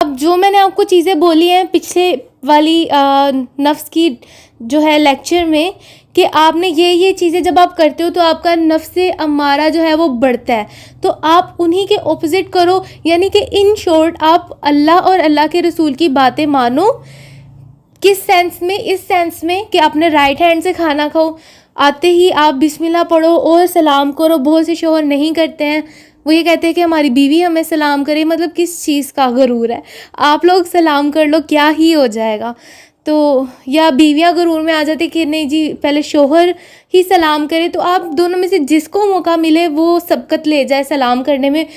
अब जो मैंने आपको चीज़ें बोली हैं पिछले वाली नफ्स की जो है लेक्चर में, कि आपने ये चीज़ें जब आप करते हो तो आपका नफ्स अम्मारा जो है वो बढ़ता है, तो आप उन्हीं के ऑपोजिट करो। यानी कि इन शॉर्ट आप अल्लाह और अल्लाह के रसूल की बातें मानो। किस सेंस में? इस सेंस में कि अपने राइट हैंड से खाना खाओ, आते ही आप बिस्मिल्लाह पढ़ो और सलाम करो। बहुत से शौहर नहीं करते हैं, वो ये कहते हैं कि हमारी बीवी हमें सलाम करे। मतलब किस चीज़ का गुरूर है? आप लोग सलाम कर लो, क्या ही हो जाएगा। तो या बीवियाँ गुरूर में आ जाती कि नहीं जी पहले शौहर ही सलाम करे। तो आप दोनों में से जिसको मौका मिले वो सबकत ले जाए सलाम करने में,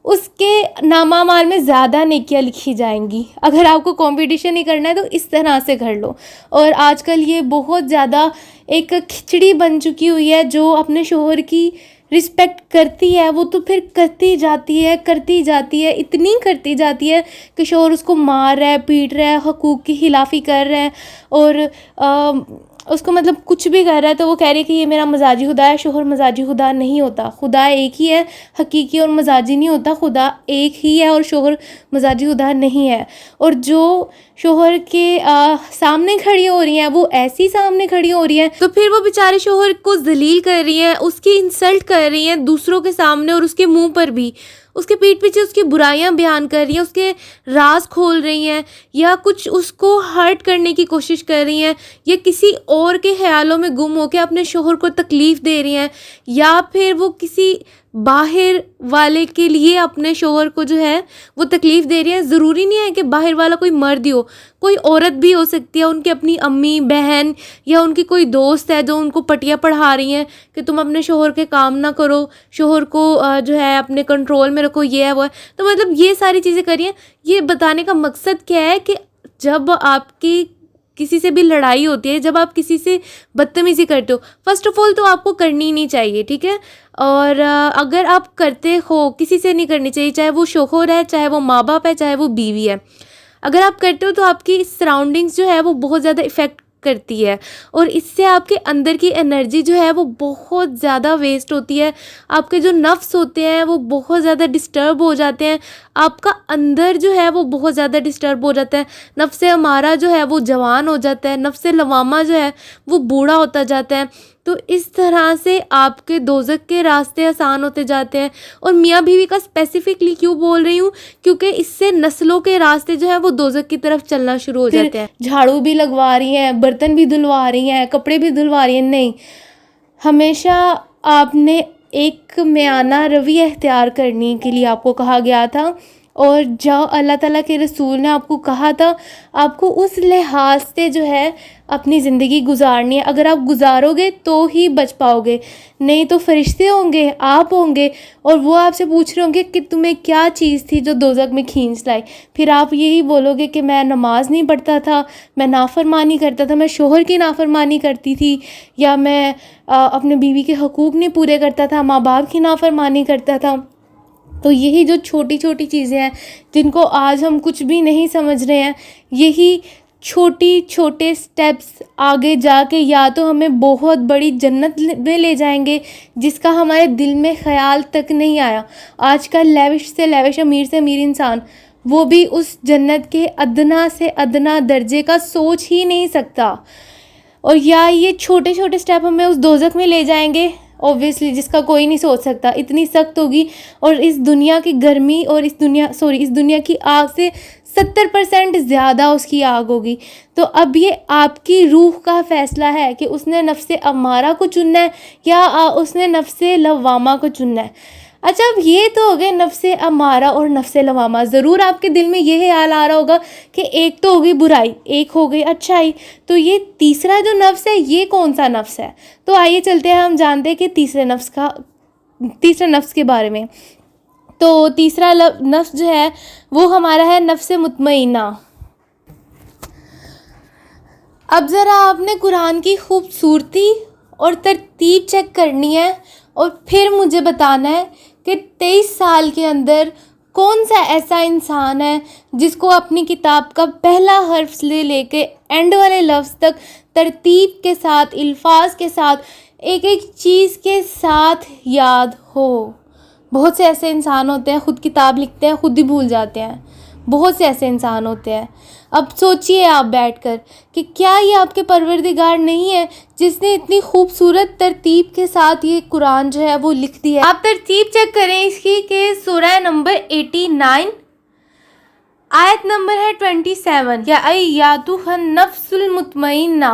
उसके नामामाल में ज़्यादा नेकियां लिखी जाएंगी। अगर आपको कंपटीशन ही करना है तो इस तरह से कर लो। और आजकल ये बहुत ज़्यादा एक खिचड़ी बन चुकी हुई है, जो अपने शौहर की रिस्पेक्ट करती है वो तो फिर करती जाती है, इतनी करती जाती है कि शौहर उसको मार रहा है, पीट रहा है, हकूक़ की खिलाफ़ी कर रहा है और उसको मतलब कुछ भी कर रहा है तो वो कह रही है कि ये मेरा मजाजी खुदा है। शौहर मजाजी खुदा नहीं होता, खुदा एक ही है, हकीकी और मजाजी नहीं होता। खुदा एक ही है और शौहर मजाजी खुदा नहीं है। और जो शौहर के सामने खड़ी हो रही हैं वो ऐसी सामने खड़ी हो रही हैं तो फिर वो बेचारे शौहर को जलील कर रही हैं, उसकी इंसल्ट कर रही हैं दूसरों के सामने, और उसके मुंह पर भी, उसके पीठ पीछे उसकी बुराइयां बयान कर रही हैं, उसके राज खोल रही हैं, या कुछ उसको हर्ट करने की कोशिश कर रही हैं, या किसी और के ख्यालों में गुम होकर अपने शौहर को तकलीफ़ दे रही हैं, या फिर वो किसी बाहर वाले के लिए अपने शौहर को जो है वो तकलीफ़ दे रही है। ज़रूरी नहीं है कि बाहर वाला कोई मर्द ही हो, कोई औरत भी हो सकती है, उनकी अपनी अम्मी बहन या उनकी कोई दोस्त है जो उनको पटिया पढ़ा रही हैं कि तुम अपने शौहर के काम ना करो, शौहर को जो है अपने कंट्रोल में रखो, ये है वो है। तो मतलब ये सारी चीज़ें करिए। ये बताने का मकसद क्या है कि जब आपकी किसी से भी लड़ाई होती है, जब आप किसी से बदतमीज़ी करते हो, फ़र्स्ट ऑफ ऑल तो आपको करनी ही नहीं चाहिए, ठीक है। और अगर आप करते हो, किसी से नहीं करनी चाहिए, चाहे वो शौहर है, चाहे वो माँ बाप है, चाहे वो बीवी है। अगर आप करते हो तो आपकी सराउंडिंग्स जो है वो बहुत ज़्यादा इफ़ेक्ट करती है, और इससे आपके अंदर की एनर्जी जो है वो बहुत ज़्यादा वेस्ट होती है। आपके जो नफ्स होते हैं वो बहुत ज़्यादा डिस्टर्ब हो जाते हैं, आपका अंदर जो है वो बहुत ज़्यादा डिस्टर्ब हो जाता है। नफ्स हमारा जो है वो जवान हो जाता है, नफ्स लवामा जो है वो बूढ़ा होता जाता है। तो इस तरह से आपके दोज़ख के रास्ते आसान होते जाते हैं। और मियाँ बीवी का स्पेसिफिकली क्यों बोल रही हूँ, क्योंकि इससे नस्लों के रास्ते जो है वो दोज़ख की तरफ चलना शुरू हो जाते हैं। झाड़ू भी लगवा रही हैं, बर्तन भी धुलवा रही हैं, कपड़े भी धुलवा रही हैं, नहीं, हमेशा आपने एक म्याना रवैया इख्तियार करने के लिए आपको कहा गया था। और जो अल्लाह ताला के रसूल ने आपको कहा था, आपको उस लिहाज से जो है अपनी ज़िंदगी गुजारनी है। अगर आप गुजारोगे तो ही बच पाओगे, नहीं तो फरिश्ते होंगे, आप होंगे, और वो आपसे पूछ रहे होंगे कि तुम्हें क्या चीज़ थी जो दोज़ख में खींच लाई। फिर आप यही बोलोगे कि मैं नमाज नहीं पढ़ता था, मैं नाफरमानी करता था, मैं शौहर की नाफरमानी करती थी, या मैं अपने बीवी के हकूक़ नहीं पूरे करता था, माँ बाप की नाफरमानी करता था। तो यही जो छोटी छोटी चीज़ें हैं जिनको आज हम कुछ भी नहीं समझ रहे हैं, यही छोटे स्टेप्स आगे जाके या तो हमें बहुत बड़ी जन्नत में ले जाएंगे जिसका हमारे दिल में ख़याल तक नहीं आया। आज का लेविश से लेविश, अमीर से अमीर इंसान, वो भी उस जन्नत के अदना से अदना दर्जे का सोच ही नहीं सकता। और या ये छोटे छोटे स्टेप हमें उस दोज़ख में ले जाएंगे ऑब्वियसली, जिसका कोई नहीं सोच सकता, इतनी सख्त होगी। और इस दुनिया की गर्मी और इस दुनिया की आग से 70% ज़्यादा उसकी आग होगी। तो अब ये आपकी रूह का फ़ैसला है कि उसने नफ्से अम्मारा को चुनना है या उसने नफ्से लवामा को चुनना है। अच्छा, अब ये तो हो गए नफ्से अम्मारा और नफ्से लवामा। ज़रूर आपके दिल में ये ख्याल आ रहा होगा कि एक तो हो गई बुराई, एक हो गई अच्छाई, तो ये तीसरा जो नफ्स है ये कौन सा नफ्स है? तो आइए चलते हैं, हम जानते हैं कि तीसरे नफ्स के बारे में। तो तीसरा नफ्स जो है वो हमारा है नफ्से मुतमइन्ना। अब ज़रा आपने कुरान की खूबसूरती और तरतीब चेक करनी है और फिर मुझे बताना है कि 23 साल के अंदर कौन सा ऐसा इंसान है जिसको अपनी किताब का पहला हर्फ से लेके एंड वाले लफ्ज़ तक तरतीब के साथ, अल्फाज के साथ, एक एक चीज़ के साथ याद हो। बहुत से ऐसे इंसान होते हैं खुद किताब लिखते हैं खुद ही भूल जाते हैं, बहुत से ऐसे इंसान होते हैं। अब सोचिए आप बैठकर कि क्या ये आपके परवरदिगार नहीं है जिसने इतनी खूबसूरत तरतीब के साथ ये कुरान जो है वो लिख दिया है। आप तरतीब चेक करें इसकी कि सूरह नंबर 89 आयत नंबर है 27, या अय्यातुहन नफ्सुल मुतमइन्ना,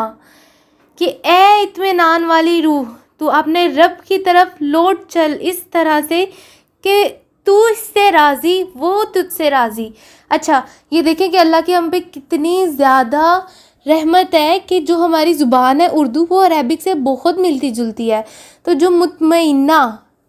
कि ए इत्मीनान वाली रूह तू अपने रब की तरफ लौट चल इस तरह से कि तू इससे राज़ी वो तुझसे राज़ी। अच्छा, ये देखें कि अल्लाह की हम पे कितनी ज़्यादा रहमत है कि जो हमारी ज़ुबान है उर्दू वो अरबिक से बहुत मिलती जुलती है। तो जो मुतमइन्ना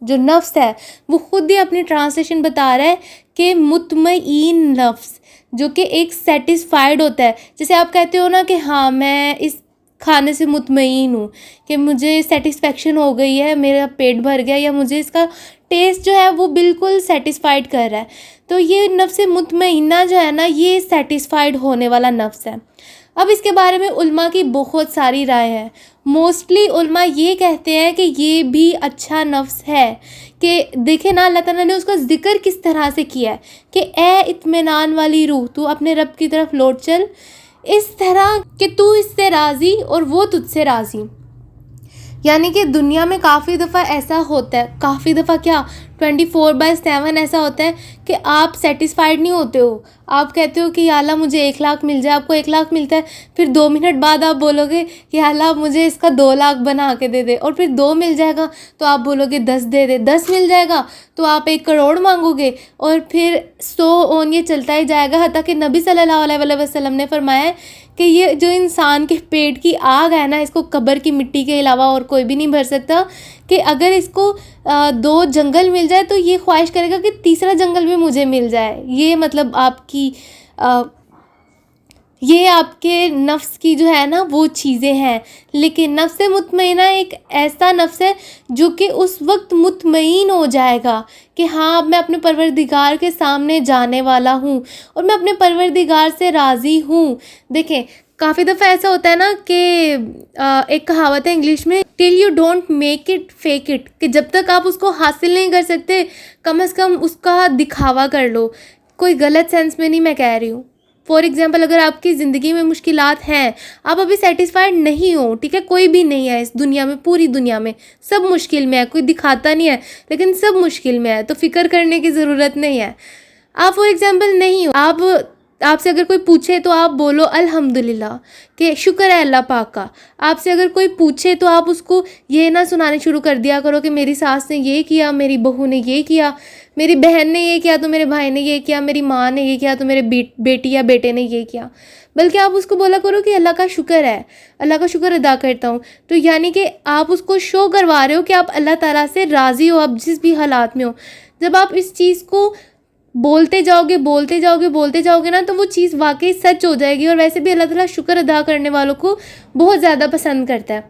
जो नफ्स है वो खुद ही अपनी ट्रांसलेशन बता रहा है कि मुतमईन नफ्स, जो कि एक सेटिस्फाइड होता है। जैसे आप कहते हो ना कि हाँ मैं इस खाने से मुतमईन हूँ, कि मुझे सेटिस्फेक्शन हो गई है, मेरा पेट भर गया, या मुझे इसका टेस्ट जो है वो बिल्कुल सेटिस्फाइड कर रहा है। तो ये नफ्स मुतमईना जो है ना, ये सेटिस्फाइड होने वाला नफ्स है। अब इसके बारे में उल्मा की बहुत सारी राय है। मोस्टली उल्मा ये कहते हैं कि ये भी अच्छा नफ्स है, कि देखे ना अल्लाह ताला ने उसका ज़िक्र किस तरह से किया है कि ए इत्मीनान वाली रूह तू अपने रब की तरफ लौट चल इस तरह कि तू इससे राज़ी और वो तुझसे राज़ी। यानी कि दुनिया में काफ़ी दफ़ा ऐसा होता है, काफ़ी दफ़ा क्या 24/7 ऐसा होता है कि आप सेटिस्फाइड नहीं होते हो। आप कहते हो कि या अल्लाह मुझे 1 लाख मिल जाए, आपको 1 लाख मिलता है, फिर 2 मिनट बाद आप बोलोगे कि या अल्लाह मुझे इसका 2 लाख बना के दे दे, और फिर 2 मिल जाएगा तो आप बोलोगे 10 दे दे, 10 मिल जाएगा तो आप 1 करोड़ मांगोगे, और फिर 100 ऑन ये चलता ही जाएगा। हत्ता कि नबी सल्लल्लाहु अलैहि वसल्लम ने फरमाया है कि ये जो इंसान के पेट की आग है ना, इसको कब्र की मिट्टी के अलावा और कोई भी नहीं भर सकता, कि अगर इसको 2 जंगल मिल जाए तो ये ख्वाहिश करेगा कि तीसरा जंगल भी मुझे मिल जाए। ये मतलब ये आपके नफ्स की जो है ना वो चीज़ें हैं। लेकिन नफ्स मुतमइना एक ऐसा नफ्स है जो कि उस वक्त मुतमईन हो जाएगा कि हाँ अब मैं अपने परवरदिगार के सामने जाने वाला हूँ और मैं अपने परवरदिगार से राज़ी हूँ। देखें, काफ़ी दफ़ा ऐसा होता है ना कि एक कहावत है इंग्लिश में, till you don't make it fake it, कि जब तक आप उसको हासिल नहीं कर सकते कम से कम उसका दिखावा कर लो। कोई गलत सेंस में नहीं मैं कह रही हूँ। फॉर एग्ज़ाम्पल, अगर आपकी ज़िंदगी में मुश्किलात हैं, आप अभी सेटिस्फाइड नहीं हो, ठीक है, कोई भी नहीं है इस दुनिया में, पूरी दुनिया में सब मुश्किल में है, कोई दिखाता नहीं है लेकिन सब मुश्किल में है, तो फ़िक्र करने की ज़रूरत नहीं है। आप फॉर एग्ज़ाम्पल नहीं हो, आपसे अगर कोई पूछे तो आप बोलो अल्हम्दुलिल्लाह, कि शुक्र है अल्लाह पाक का। आपसे अगर कोई पूछे तो आप उसको ये ना सुनाने शुरू कर दिया करो कि मेरी सास ने ये किया, मेरी बहू ने ये किया, मेरी बहन ने ये किया तो मेरे भाई ने ये किया, मेरी माँ ने ये किया तो मेरे बेटी या बेटे ने ये किया। बल्कि आप उसको बोला करो कि अल्लाह का शुक्र है, अल्लाह का शुक्र अदा करता हूँ। तो यानी कि आप उसको शो करवा रहे हो कि आप अल्लाह ताला से राज़ी हो, आप जिस भी हालात में हो। जब आप इस चीज़ को बोलते जाओगे ना, तो वो चीज़ वाकई सच हो जाएगी। और वैसे भी अल्लाह ताला शुक्र अदा करने वालों को बहुत ज़्यादा पसंद करता है।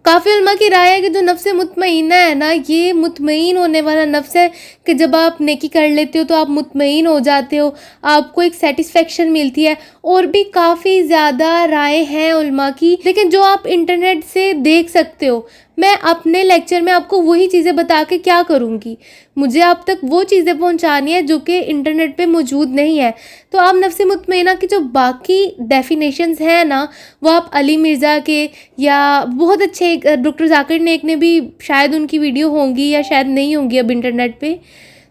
काफ़ी उलमा की राय है कि जो नफ्स मुतमईना है ना, ये मुतमईन होने वाला नफ्स है कि जब आप नेकी कर लेते हो तो आप मुतमईन हो जाते हो, आपको एक सेटिस्फेक्शन मिलती है। और भी काफ़ी ज़्यादा राय हैं उलमा की, लेकिन जो आप इंटरनेट से देख सकते हो। मैं अपने लेक्चर में आपको वही चीज़ें बता के क्या करूँगी, मुझे आप तक वो चीज़ें पहुँचानी है जो कि इंटरनेट पे मौजूद नहीं है। तो आप नफ्स मुतमईना की जो बाकी डेफिनेशंस हैं ना, वो आप अली मिर्ज़ा के या बहुत अच्छे एक डॉक्टर जाकिर नेक ने भी, शायद उनकी वीडियो होंगी या शायद नहीं होंगी अब इंटरनेट पे,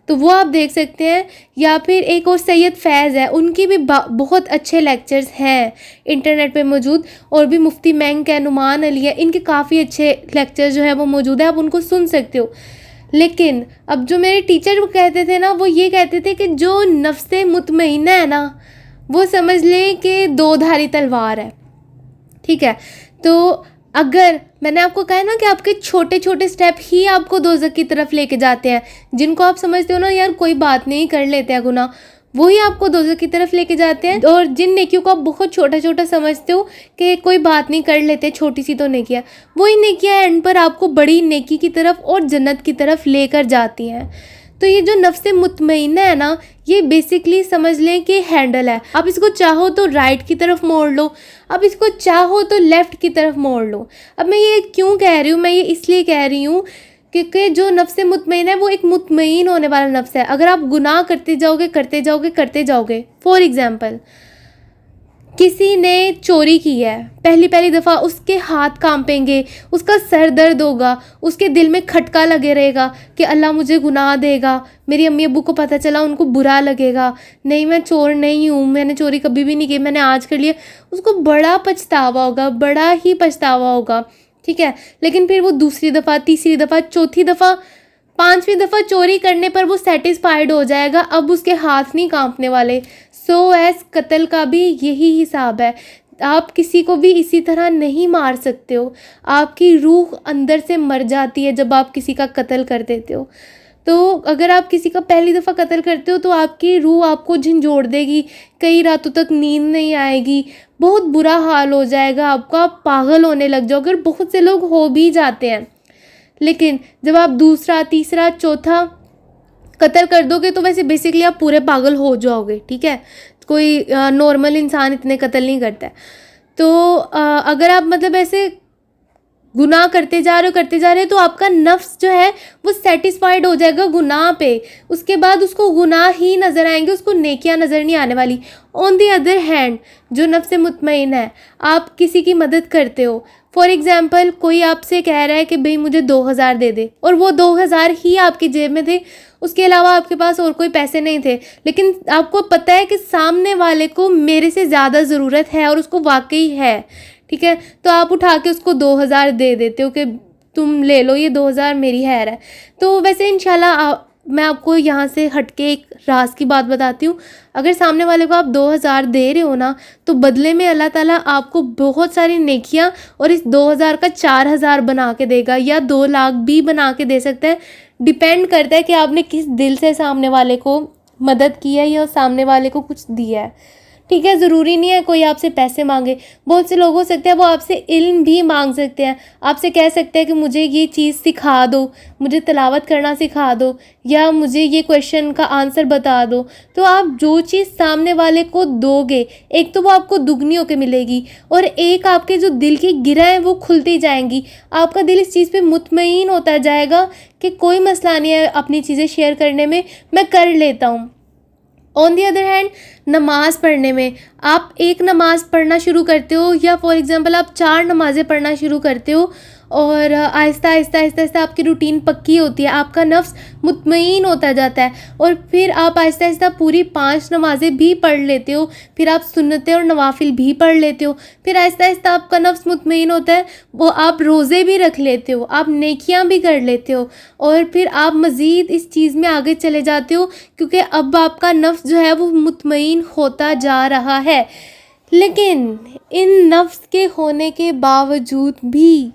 तो वो आप देख सकते हैं। या फिर एक और सैयद फैज़ है, उनकी भी बहुत अच्छे लेक्चर्स हैं इंटरनेट पे मौजूद। और भी मुफ्ती मैंग है, नुमान अली है, इनके काफ़ी अच्छे लेक्चर्स जो है वो मौजूद है, आप उनको सुन सकते हो। लेकिन अब जो मेरे टीचर वो कहते थे ना, वो ये कहते थे कि जो नफ्स मुतमईना है ना, वो समझ लें कि 2 धारी तलवार है, ठीक है। तो अगर मैंने आपको कहा ना कि आपके छोटे छोटे स्टेप ही आपको दोज़ख की तरफ लेके जाते हैं, जिनको आप समझते हो ना यार कोई बात नहीं, कर लेते हैं गुनाह, वही आपको दोज़ख की तरफ लेके जाते हैं। और जिन नेकियों को आप बहुत छोटा छोटा समझते हो कि कोई बात नहीं कर लेते, छोटी सी तो नेकियां, वही नेकियां एंड पर आपको बड़ी नेकी की तरफ और जन्नत की तरफ लेकर जाती हैं। तो ये जो नफ्स मुतमईना है ना, ये बेसिकली समझ लें कि हैंडल है। आप इसको चाहो तो राइट की तरफ मोड़ लो, अब इसको चाहो तो लेफ़्ट की तरफ मोड़ लो। अब मैं ये क्यों कह रही हूँ, मैं ये इसलिए कह रही हूँ क्योंकि जो नफ्स मुतमईन है वो एक मुतमईन होने वाला नफ्स है। अगर आप गुनाह करते जाओगे करते जाओगे करते जाओगे, फॉर एग्ज़ाम्पल किसी ने चोरी की है, पहली पहली दफ़ा उसके हाथ कांपेंगे, उसका सर दर्द होगा, उसके दिल में खटका लगे रहेगा कि अल्लाह मुझे गुनाह देगा, मेरी अम्मी अब्बू को पता चला उनको बुरा लगेगा, नहीं मैं चोर नहीं हूँ, मैंने चोरी कभी भी नहीं की, मैंने आज कर लिया। उसको बड़ा पछतावा होगा, बड़ा ही पछतावा होगा, ठीक है। लेकिन फिर वो दूसरी दफ़ा, तीसरी दफ़ा, चौथी दफ़ा, पांचवी दफ़ा चोरी करने पर वो सेटिस्फाइड हो जाएगा, अब उसके हाथ नहीं कांपने वाले। सो एस कत्ल का भी यही हिसाब है। आप किसी को भी इसी तरह नहीं मार सकते हो, आपकी रूह अंदर से मर जाती है जब आप किसी का कत्ल कर देते हो। तो अगर आप किसी का पहली दफ़ा कत्ल करते हो तो आपकी रूह आपको झंझोड़ देगी, कई रातों तक नींद नहीं आएगी, बहुत बुरा हाल हो जाएगा आपका, आप पागल होने लग जाओगे। अगर बहुत से लोग हो भी जाते हैं, लेकिन जब आप दूसरा, तीसरा, चौथा कत्ल कर दोगे तो वैसे बेसिकली आप पूरे पागल हो जाओगे, ठीक है। कोई नॉर्मल इंसान इतने कत्ल नहीं करता है। तो अगर आप मतलब ऐसे गुनाह करते जा रहे हो तो आपका नफ्स जो है वो सेटिस्फाइड हो जाएगा गुनाह पे, उसके बाद उसको गुनाह ही नज़र आएंगे, उसको नेकियां नज़र नहीं आने वाली। ऑन दी अदर हैंड जो नफ्स मुतमईन है, आप किसी की मदद करते हो, फॉर एग्ज़ाम्पल कोई आपसे कह रहा है कि भाई मुझे 2000 दे दे, और वो 2000 ही आपकी जेब में थे, उसके अलावा आपके पास और कोई पैसे नहीं थे, लेकिन आपको पता है कि सामने वाले को मेरे से ज़्यादा ज़रूरत है और उसको वाकई है, ठीक है। तो आप उठा के उसको 2000 दे देते हो कि तुम ले लो, ये 2000 मेरी हैर है। तो वैसे इंशाल्लाह मैं आपको यहाँ से हटके एक राज की बात बताती हूँ। अगर सामने वाले को आप 2000 दे रहे हो ना, तो बदले में अल्लाह ताला आपको बहुत सारी नेकियां और इस 2000 का 4000 बना के देगा, या 2 लाख भी बना के दे सकता है। डिपेंड करता है कि आपने किस दिल से सामने वाले को मदद की है या सामने वाले को कुछ दिया है, ठीक है। ज़रूरी नहीं है कोई आपसे पैसे मांगे, बहुत से लोग हो सकते हैं वो आपसे इल्म भी मांग सकते हैं, आपसे कह सकते हैं कि मुझे ये चीज़ सिखा दो, मुझे तिलावत करना सिखा दो, या मुझे ये क्वेश्चन का आंसर बता दो। तो आप जो चीज़ सामने वाले को दोगे, एक तो वो आपको दुगनी होकर मिलेगी, और एक आपके जो दिल की गिरह हैं वो खुलती जाएंगी, आपका दिल इस चीज़ पे मुतमईन होता जाएगा कि कोई मसला नहीं है अपनी चीज़ें शेयर करने में, मैं कर लेता हूँ। ऑन दी अदर हैंड नमाज़ पढ़ने में, आप एक नमाज़ पढ़ना शुरू करते हो, या फॉर एग्ज़ाम्पल आप 4 नमाज़ें पढ़ना शुरू करते हो, और आहिस्ता आहिस्ता आहिस्ता आहिस्ता आपकी रूटीन पक्की होती है, आपका नफ्स मुतमईन होता जाता है, और फिर आप आहिस्ता आहिस्ता पूरी 5 नमाज़ें भी पढ़ लेते हो, फिर आप सुन्नतें और नवाफिल भी पढ़ लेते हो, फिर आहिस्ता आहिस्ता आपका नफ्स मुतमईन होता है, वो आप रोज़े भी रख लेते हो, आप नेकियां भी कर लेते हो, और फिर आप मज़ीद इस चीज़ में आगे चले जाते हो, क्योंकि अब आपका नफ्स जो है वो मुतमईन होता जा रहा है। लेकिन इन नफ्स के होने के बावजूद भी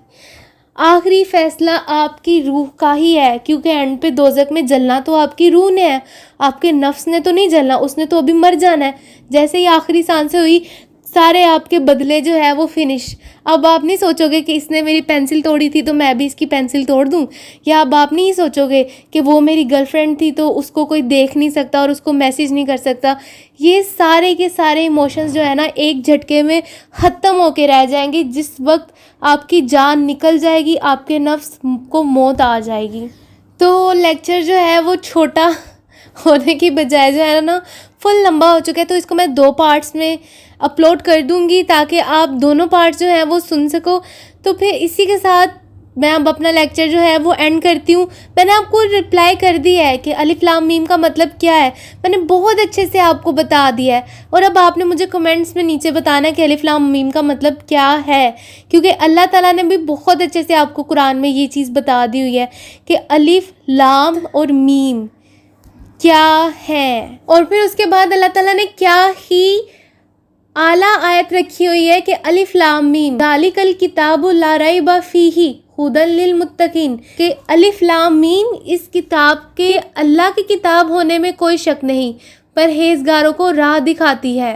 आखिरी फैसला आपकी रूह का ही है, क्योंकि एंड पे दोज़ख में जलना तो आपकी रूह ने है, आपके नफ्स ने तो नहीं जलना, उसने तो अभी मर जाना है। जैसे ही आखिरी सांसें हुई, सारे आपके बदले जो है वो फिनिश। अब आप नहीं सोचोगे कि इसने मेरी पेंसिल तोड़ी थी तो मैं भी इसकी पेंसिल तोड़ दूं, या अब आप नहीं सोचोगे कि वो मेरी गर्लफ्रेंड थी तो उसको कोई देख नहीं सकता और उसको मैसेज नहीं कर सकता। ये सारे के सारे इमोशंस जो है ना एक झटके में ख़त्म होके रह जाएंगे। जिस वक्त आपकी जान निकल जाएगी, आपके नफ्स को मौत आ जाएगी। तो लेक्चर जो है वो छोटा होने की बजाय जो है ना फुल लंबा हो चुका है, तो इसको मैं 2 पार्ट्स में अपलोड कर दूंगी ताकि आप दोनों पार्ट्स जो हैं वो सुन सको। तो फिर इसी के साथ मैं अब अपना लेक्चर जो है वो एंड करती हूँ। मैंने आपको रिप्लाई कर दिया है कि अलिफ लाम मीम का मतलब क्या है, मैंने बहुत अच्छे से आपको बता दिया है, और अब आपने मुझे कमेंट्स में नीचे बताना है कि अलिफ लाम मीम का मतलब क्या है, क्योंकि अल्लाह ताला ने भी बहुत अच्छे से आपको कुरान में ये चीज़ बता दी हुई है कि अलिफ लाम और मीम क्या है। और फिर उसके बाद अल्लाह ताला ने क्या ही आला आयत रखी हुई है कि अलिफ लाम मीम दालिकल किताबु ला रैब फीही हुदल लिल मुत्तकीन, कि अलिफ लाम मीम इस किताब के अल्लाह की किताब होने में कोई शक नहीं, परहेजगारों को राह दिखाती है।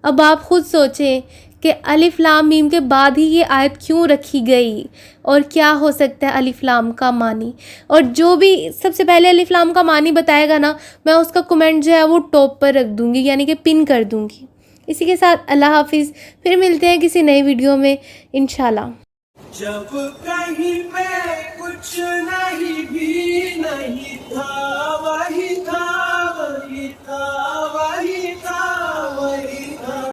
अब आप खुद सोचें कि अलिफ लाम मीम के बाद ही ये आयत क्यों रखी गई और क्या हो सकता है अलिफ लाम का मानी। और जो भी सबसे पहले अलिफ लाम का मानी बताएगा ना, मैं उसका कमेंट जो है वो टॉप पर रख दूंगी, यानी कि पिन कर दूंगी। इसी के साथ अल्लाह हाफिज़, फिर मिलते हैं किसी नई वीडियो में इंशाल्लाह। जब कहीं पे कुछ कुछ नहीं भी नहीं था वही